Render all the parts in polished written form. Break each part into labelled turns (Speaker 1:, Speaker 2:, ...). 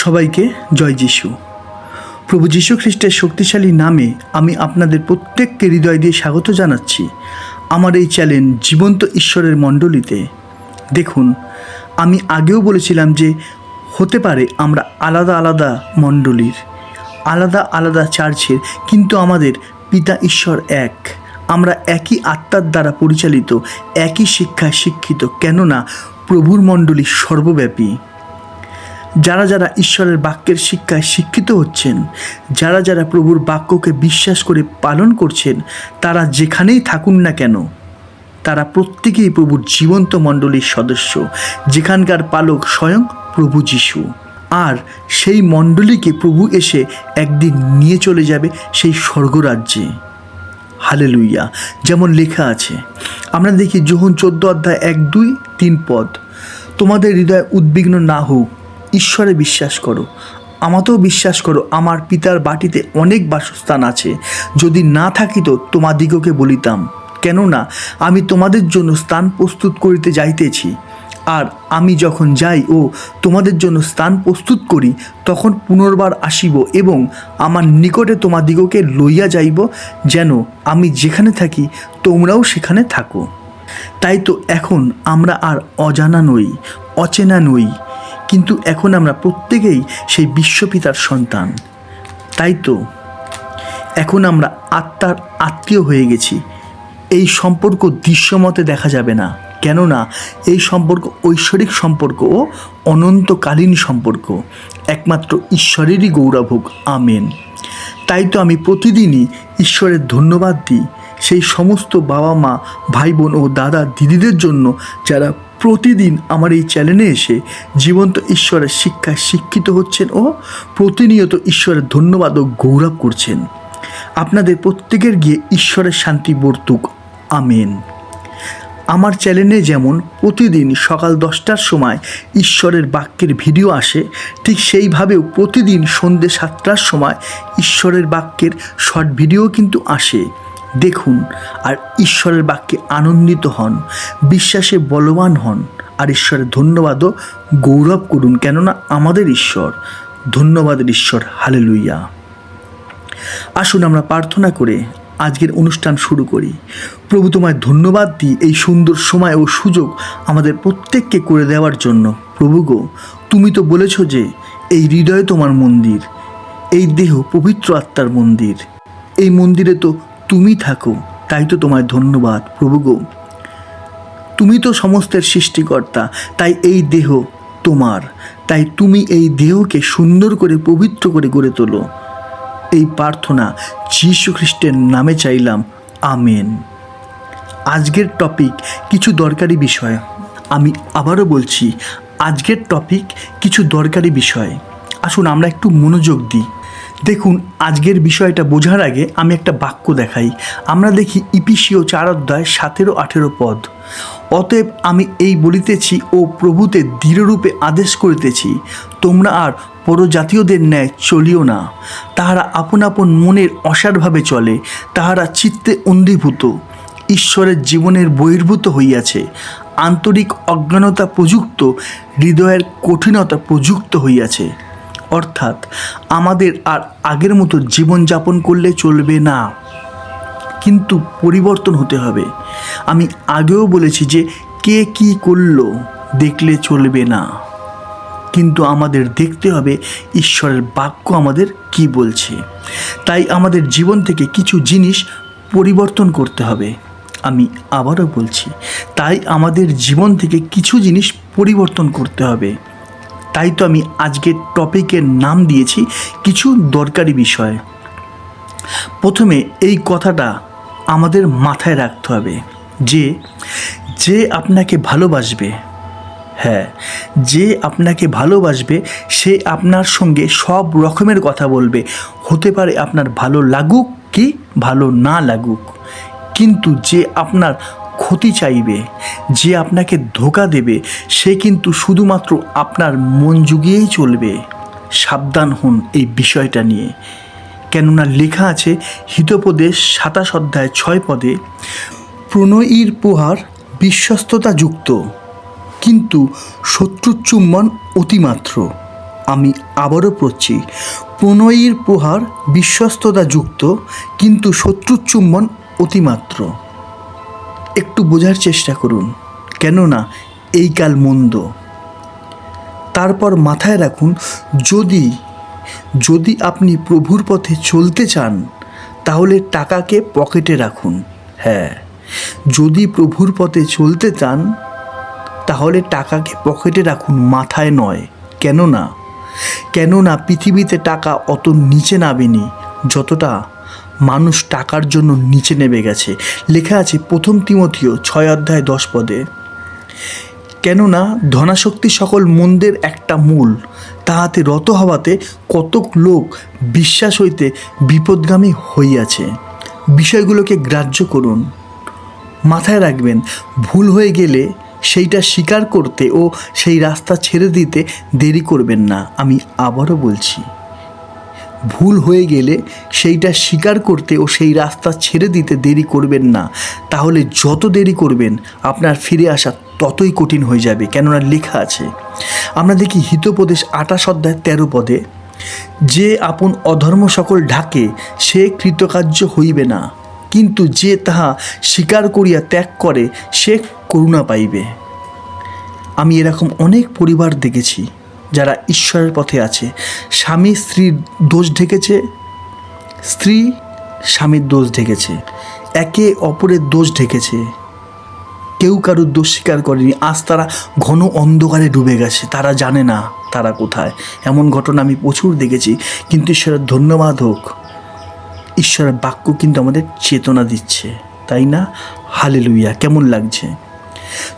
Speaker 1: সবাইকে জয় যিশু। প্রভু যীশু খ্রিস্টের শক্তিশালী নামে আমি আপনাদের প্রত্যেককে হৃদয় দিয়ে স্বাগত জানাচ্ছি আমার এই চ্যানেল জীবন্ত ঈশ্বরের মণ্ডলীতে। দেখুন, আমি আগেও বলেছিলাম যে হতে পারে আমরা আলাদা আলাদা মণ্ডলীর, আলাদা আলাদা চার্চের, কিন্তু আমাদের পিতা ঈশ্বর এক। আমরা একই আত্মার দ্বারা পরিচালিত, একই শিক্ষায় শিক্ষিত, কেননা প্রভুর মণ্ডলী সর্বব্যাপী। যারা যারা ঈশ্বরের বাক্যের শিক্ষায় শিক্ষিত হচ্ছেন, যারা যারা প্রভুর বাক্যকে বিশ্বাস করে পালন করছেন, তারা যেখানেই থাকুন না কেন, তারা প্রত্যেকেই প্রভুর জীবন্ত মণ্ডলীর সদস্য, যেখানকার পালক স্বয়ং প্রভু যীশু। আর সেই মণ্ডলীকে প্রভু এসে একদিন নিয়ে চলে যাবে সেই স্বর্গরাজ্যে। হালেলুইয়া। যেমন লেখা আছে, আমরা দেখি যোহন 14:1-2-3 পদ, তোমাদের হৃদয় উদ্বিগ্ন না হোক, ঈশ্বরে বিশ্বাস করো, আমাতেও বিশ্বাস করো। আমার পিতার বাটিতে অনেক বাসস্থান আছে, যদি না থাকিত তোমাদিগকে বলিতাম, কেননা আমি তোমাদের জন্য স্থান প্রস্তুত করিতে যাইতেছি। আর আমি যখন যাই ও তোমাদের জন্য স্থান প্রস্তুত করি, তখন পুনর্বার আসিব এবং আমার নিকটে তোমাদিগকে লইয়া যাইব, যেন আমি যেখানে থাকি তোমরাও সেখানে থাকো। তাই তো এখন আমরা আর অজানা নই, অচেনা নই, কিন্তু এখন আমরা প্রত্যেকেই সেই বিশ্বপিতার সন্তান। তাই তো এখন আমরা আত্মার আত্মীয় হয়ে গেছি। এই সম্পর্ক দৃশ্যমতে দেখা যাবে না, কেননা এই সম্পর্ক ঐশ্বরিক সম্পর্ক ও অনন্তকালীন সম্পর্ক, একমাত্র ঈশ্বরেরই গৌরব হোক। আমেন। তাই তো আমি প্রতিদিনই ঈশ্বরের ধন্যবাদ দিই সেই সমস্ত বাবা মা, ভাই বোন ও দাদা দিদিদের জন্য, যারা প্রতিদিন আমার এই চ্যানেলে এসে জীবন্ত ঈশ্বরের শিক্ষায় শিক্ষিত হচ্ছেন ও প্রতিনিয়ত ঈশ্বরের ধন্যবাদ ও গৌরব করছেন। আপনাদের প্রত্যেকের গিয়ে ঈশ্বরের শান্তি বর্তুক। আমেন। আমার চ্যানেলে যেমন প্রতিদিন সকাল 10টার সময় ঈশ্বরের বাক্যের ভিডিও আসে, ঠিক সেইভাবেও প্রতিদিন সন্ধ্যে 7টার সময় ঈশ্বরের বাক্যের শর্ট ভিডিও কিন্তু আসে। দেখুন আর ঈশ্বরের বাক্যে আনন্দিত হন, বিশ্বাসে বলবান হন, আর ঈশ্বরের ধন্যবাদ ও গৌরব করুন, কেননা আমাদের ঈশ্বর ধন্যবাদের ঈশ্বর। হালেলুইয়া। আসুন আমরা প্রার্থনা করে আজকের অনুষ্ঠান শুরু করি। প্রভু, তোমায় ধন্যবাদ দিই এই সুন্দর সময় ও সুযোগ আমাদের প্রত্যেককে করে দেওয়ার জন্য। প্রভু গো, তুমি তো বলেছ যে এই হৃদয় তোমার মন্দির, এই দেহ পবিত্র আত্মার মন্দির, এই মন্দিরে তো তুমি থাকো। তাই তো তোমায় ধন্যবাদ প্রভু গো। তুমি তো সমস্তের সৃষ্টিকর্তা, তাই এই দেহ তোমার, তাই তুমি এই দেহকে সুন্দর করে পবিত্র করে গড়ে তোলো। এই প্রার্থনা যীশু খ্রিস্টের নামে চাইলাম। আমেন। আজকের টপিক কিছু দরকারি বিষয়। আমি আবারও বলছি, আজকের টপিক কিছু দরকারি বিষয়। আসুন আমরা একটু মনোযোগ দিই। দেখুন, আজকের বিষয়টা বোঝার আগে আমি একটা বাক্য দেখাই। আমরা দেখি ইফিসীয় 4:17-18 পদ, অতএব আমি এই বলিতেছি ও প্রভুতে দৃঢ়রূপে আদেশ করিতেছি, তোমরা আর পরজাতীয়দের ন্যায় চলিও না। তাহারা আপন আপন মনের অসারভাবে চলে, তাহারা চিত্তে অন্ধীভূত, ঈশ্বরের জীবনের বহির্ভূত হইয়াছে, আন্তরিক অজ্ঞানতা প্রযুক্ত, হৃদয়ের কঠিনতা প্রযুক্ত হইয়াছে। অর্থাৎ আমাদের আর আগের মতো জীবনযাপন করলে চলবে না, কিন্তু পরিবর্তন হতে হবে। আমি আগেও বলেছি যে কে কি করলো দেখলে চলবে না, কিন্তু আমাদের দেখতে হবে ঈশ্বরের বাক্য আমাদের কি বলছে। তাই আমাদের জীবন থেকে কিছু জিনিস পরিবর্তন করতে হবে। আমি আবারও বলছি, তাই আমাদের জীবন থেকে কিছু জিনিস পরিবর্তন করতে হবে। তাই তো আমি আজকের টপিকের নাম দিয়েছি কিছু দরকারি বিষয়। প্রথমে এই কথাটা আমাদের মাথায় রাখতে হবে যে যে আপনাকে ভালোবাসবে, হ্যাঁ, যে আপনাকে ভালোবাসবে সে আপনার সঙ্গে সব রকমের কথা বলবে। হতে পারে আপনার ভালো লাগুক কি ভালো না লাগুক, কিন্তু যে আপনার ক্ষতি চাইবে, যে আপনাকে ধোঁকা দেবে, সে কিন্তু শুধুমাত্র আপনার মন জুগিয়েই চলবে। সাবধান হন এই বিষয়টা নিয়ে, কেননা লেখা আছে হিতোপদেশ 27:6 পদে, প্রণয়ীর প্রহার বিশ্বস্ততা যুক্ত, কিন্তু শত্রুর চুম্বন অতিমাত্র। আমি আবারও পড়ছি, প্রণয়ীর প্রহার বিশ্বস্ততা যুক্ত, কিন্তু শত্রুর চুম্বন অতিমাত্র। একটু বোঝার চেষ্টা করুন, কেননা এই কাল মন্দ। তারপর মাথায় রাখুন, যদি আপনি প্রভুর পথে চলতে চান তাহলে টাকাকে পকেটে রাখুন। হ্যাঁ, যদি প্রভুর পথে চলতে চান তাহলে টাকাকে পকেটে রাখুন, মাথায় নয়। কেননা পৃথিবীতে টাকা অত নিচে নামেনি যতটা মানুষ টাকার জন্য নিচে নেমে গেছে। লেখা আছে 1 তিমথিও 6:10। কেননা ধনাশক্তি সকল মন্দের একটা মূল, তাহাতে রত হওয়াতে কতক লোক বিশ্বাস হইতে বিপদগামী হইয়াছে। বিষয়গুলোকে গ্রাহ্য করুন, মাথায় রাখবেন, ভুল হয়ে গেলে সেইটা স্বীকার করতে ও সেই রাস্তা ছেড়ে দিতে দেরি করবেন না। আমি আবারও বলছি, ভুল হয়ে গেলে সেইটা স্বীকার করতে ও সেই রাস্তা ছেড়ে দিতে দেরি করবেন না। তাহলে যত দেরি করবেন আপনার ফিরে আসা ততই কঠিন হয়ে যাবে। কেননা লেখা আছে, আমরা দেখি হিতোপদেশ 28:13, যে আপন অধর্ম সকল ঢাকে সে কৃতকার্য হইবে না, কিন্তু যে তাহা স্বীকার করিয়া ত্যাগ করে সে করুণা পাইবে। আমি এরকম অনেক পরিবার দেখেছি যারা ঈশ্বরের পথে আছে। স্বামী স্ত্রীর দোষ ঢেকেছে, স্ত্রী স্বামীর দোষ ঢেকেছে, একে অপরের দোষ ঢেকেছে, কেউ কারুর দোষ স্বীকার করেনি। আজ তারা ঘন অন্ধকারে ডুবে গেছে, তারা জানে না তারা কোথায়। এমন ঘটনা আমি প্রচুর দেখেছি। কিন্তু ঈশ্বরের ধন্যবাদ হোক, ঈশ্বরের বাক্য কিন্তু আমাদের চেতনা দিচ্ছে, তাই না? হালেলুয়া! কেমন লাগছে?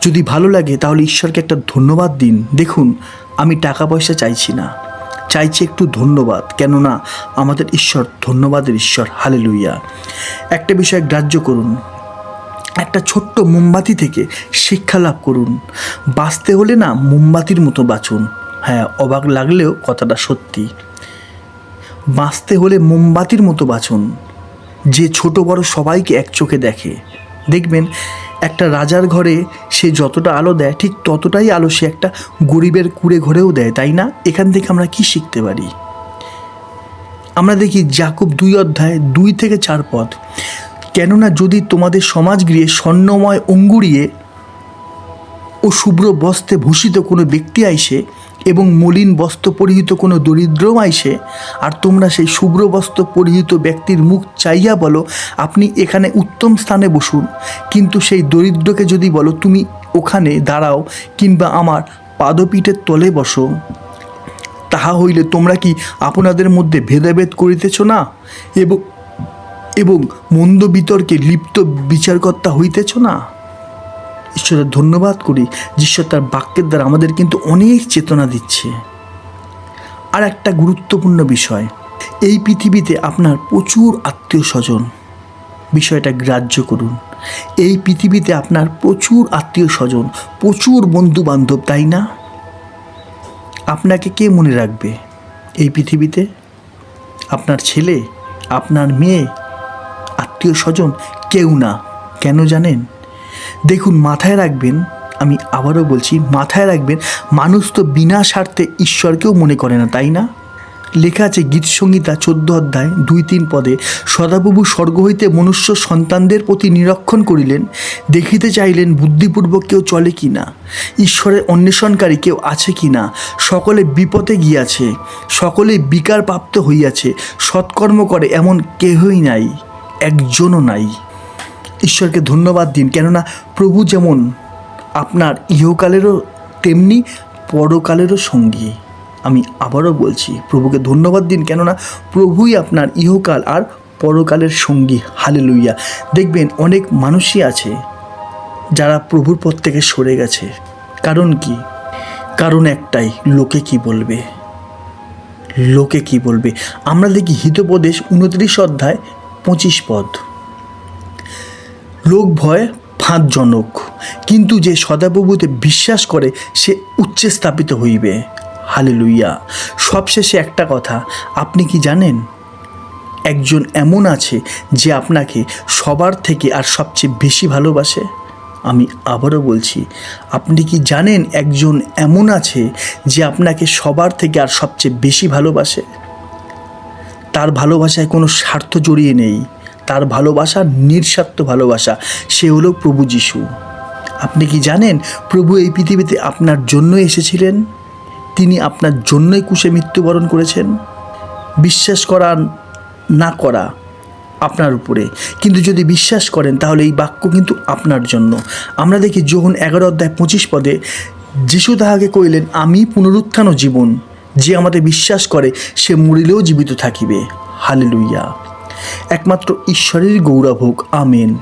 Speaker 1: যদি ভালো লাগে তাহলে ঈশ্বরকে একটা ধন্যবাদ দিন। দেখুন, আমি টাকা পয়সা চাইছি না, চাইছি একটু ধন্যবাদ। কেননা আমাদের ঈশ্বর ধন্যবাদের ঈশ্বর। হালেলুয়া! একটা বিষয় গ্রাহ্য করুন, একটা ছোট্ট মোমবাতি থেকে শিক্ষা লাভ করুন। বাঁচতে হলে না মোমবাতির মতো বাঁচুন। হ্যাঁ, অবাক লাগলেও কথাটা সত্যি। বাঁচতে হলে মোমবাতির মতো বাঁচুন, যে ছোট বড় সবাইকে এক চোখে দেখে। দেখবেন একটা রাজার ঘরে সে যতটা আলো দেয় ঠিক ততটাই আলো সে একটা গরিবের কুঁড়ে ঘরেও দেয়, তাই না? এখান থেকে আমরা কি শিখতে পারি? আমরা দেখি যাকব 2:2-4 কেননা যদি তোমাদের সমাজগৃহে স্বর্ণময় অঙ্গুরিয়ে ও শুভ্র বস্ত্রে ভূষিত কোনো ব্যক্তি আইসে এবং মলিন বস্ত্র পরিহিত কোনো দরিদ্রম আইসে, আর তোমরা সেই শুভ্র বস্ত্র পরিহিত ব্যক্তির মুখ চাইয়া বলো, আপনি এখানে উত্তম স্থানে বসুন, কিন্তু সেই দরিদ্রকে যদি বলো, তুমি ওখানে দাঁড়াও, কিংবা আমার পাদপীঠের তলে বসো, তাহা হইলে তোমরা কি আপনাদের মধ্যে ভেদাভেদ করিতেছ না এবং মন্দ বিতর্কে লিপ্ত বিচারকর্তা হইতেছ না? ঈশ্বরের ধন্যবাদ করি, ঈশ্বর তার বাক্যের দ্বারা আমাদের কিন্তু অনেক চেতনা দিচ্ছে। আর একটা গুরুত্বপূর্ণ বিষয়, এই পৃথিবীতে আপনার প্রচুর আত্মীয় স্বজন, বিষয়টা গ্রাহ্য করুন। এই পৃথিবীতে আপনার প্রচুর আত্মীয় স্বজন, প্রচুর বন্ধু বান্ধব, তাই না? আপনাকে কে মনে রাখবে এই পৃথিবীতে? আপনার ছেলে, আপনার মেয়ে, আত্মীয় স্বজন? কেউ না। কেন জানেন? দেখুন, মাথায় রাখবেন, আমি আবারও বলছি, মাথায় রাখবেন, মানুষ তো বিনা স্বার্থে ঈশ্বরকেও মনে করে না, তাই না? লেখা আছে গীতসংহিতা 14:2-3, সদাপ্রভু স্বর্গ হইতে মনুষ্য সন্তানদের প্রতি নিরীক্ষণ করিলেন, দেখিতে চাইলেন বুদ্ধিপূর্বক কেউ চলে কি না, ঈশ্বরের অন্বেষণকারী কেউ আছে কি না। সকলে বিপদে গিয়াছে, সকলে বিকার প্রাপ্ত হইয়াছে, সৎকর্ম করে এমন কেহই নাই, একজনও নাই। ঈশ্বরকে ধন্যবাদ দিন, কেননা প্রভু যেমন আপনার ইহকালেরও তেমনি পরকালেরও সঙ্গী। আমি আবারও বলছি, প্রভুকে ধন্যবাদ দিন, কেননা প্রভুই আপনার ইহকাল আর পরকালের সঙ্গী। হালেলুয়া! দেখবেন অনেক মানুষই আছে যারা প্রভুর পথ থেকে সরে গেছে। কারণ কি? কারণ একটাই, লোকে কি বলবে, লোকে কি বলবে। আমরা দেখি হিতোপদেশ 29:25, লোক ভয় ফাঁদজনক, কিন্তু যে সদাপ্রভুতে বিশ্বাস করে সে উচ্চে স্থাপিত হইবে। হালেলুয়া! সবশেষে একটা কথা, আপনি কি জানেন একজন এমন আছে যে আপনাকে সবার থেকে আর সবচেয়ে বেশি ভালোবাসে? আমি আবারও বলছি, আপনি কি জানেন একজন এমন আছে যে আপনাকে সবার থেকে আর সবচেয়ে বেশি ভালোবাসে? তার ভালোবাসায় কোনো স্বার্থ জড়িয়ে নেই, তার ভালোবাসা নিঃস্বার্থ ভালোবাসা। সে হলো প্রভু যিশু। আপনি কি জানেন প্রভু এই পৃথিবীতে আপনার জন্য এসেছিলেন? তিনি আপনার জন্যই ক্রুশে মৃত্যুবরণ করেছেন। বিশ্বাস করা না করা আপনার উপরে, কিন্তু যদি বিশ্বাস করেন তাহলে এই বাক্য কিন্তু আপনার জন্য। আমরা দেখি যোহন 11:25 যিশু তাহাকে কইলেন, আমি পুনরুত্থান ও জীবন, যে আমাদের বিশ্বাস করে সে মরিলেও জীবিত থাকিবে। হালেলুইয়া। একমাত্র ঈশ্বরেরই গৌরব হোক। আমেন।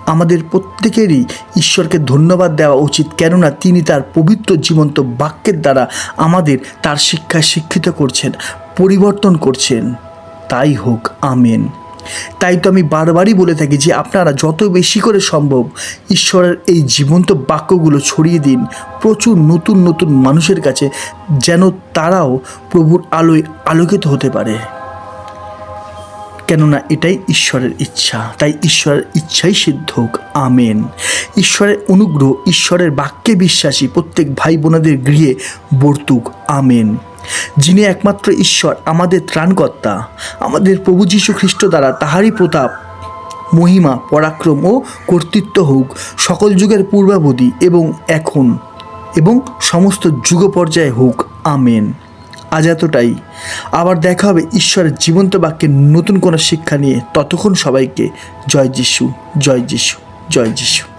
Speaker 1: আমাদের প্রত্যেকেরই ঈশ্বরকে ধন্যবাদ দেওয়া উচিত, কেননা তিনি তার পবিত্র জীবন্ত বাক্যের দ্বারা আমাদের তার শিক্ষায় শিক্ষিত করছেন, পরিবর্তন করছেন। তাই হোক। আমেন। তাই তো আমি বারবারই বলে থাকি যে আপনারা যত বেশি করে সম্ভব ঈশ্বরের এই জীবন্ত বাক্যগুলো ছড়িয়ে দিন প্রচুর নতুন নতুন মানুষের কাছে, যেন তারাও প্রভুর আলোয় আলোকিত হতে পারে। কেননা এটাই ঈশ্বরের ইচ্ছা। তাই ঈশ্বরের ইচ্ছাই সিদ্ধ হোক। আমেন। ঈশ্বরের অনুগ্রহ, ঈশ্বরের বাক্যে বিশ্বাসী প্রত্যেক ভাই বোনেদের গৃহে বর্তুক। আমেন। যিনি একমাত্র ঈশ্বর, আমাদের ত্রাণকর্তা, আমাদের প্রভু যীশু খ্রিস্ট দ্বারা তাহারই প্রতাপ, মহিমা, পরাক্রম ও কর্তৃত্ব হোক সকল যুগের পূর্বাবধি এবং এখন এবং সমস্ত যুগ পর্যায়ে হোক। আমেন। আজ এতটাই। আবার দেখা হবে ঈশ্বরের জীবন্ত বাক্যের নতুন কোনো শিক্ষা নিয়ে। ততক্ষণ সবাইকে জয় যিশু, জয় যিশু, জয় যিশু।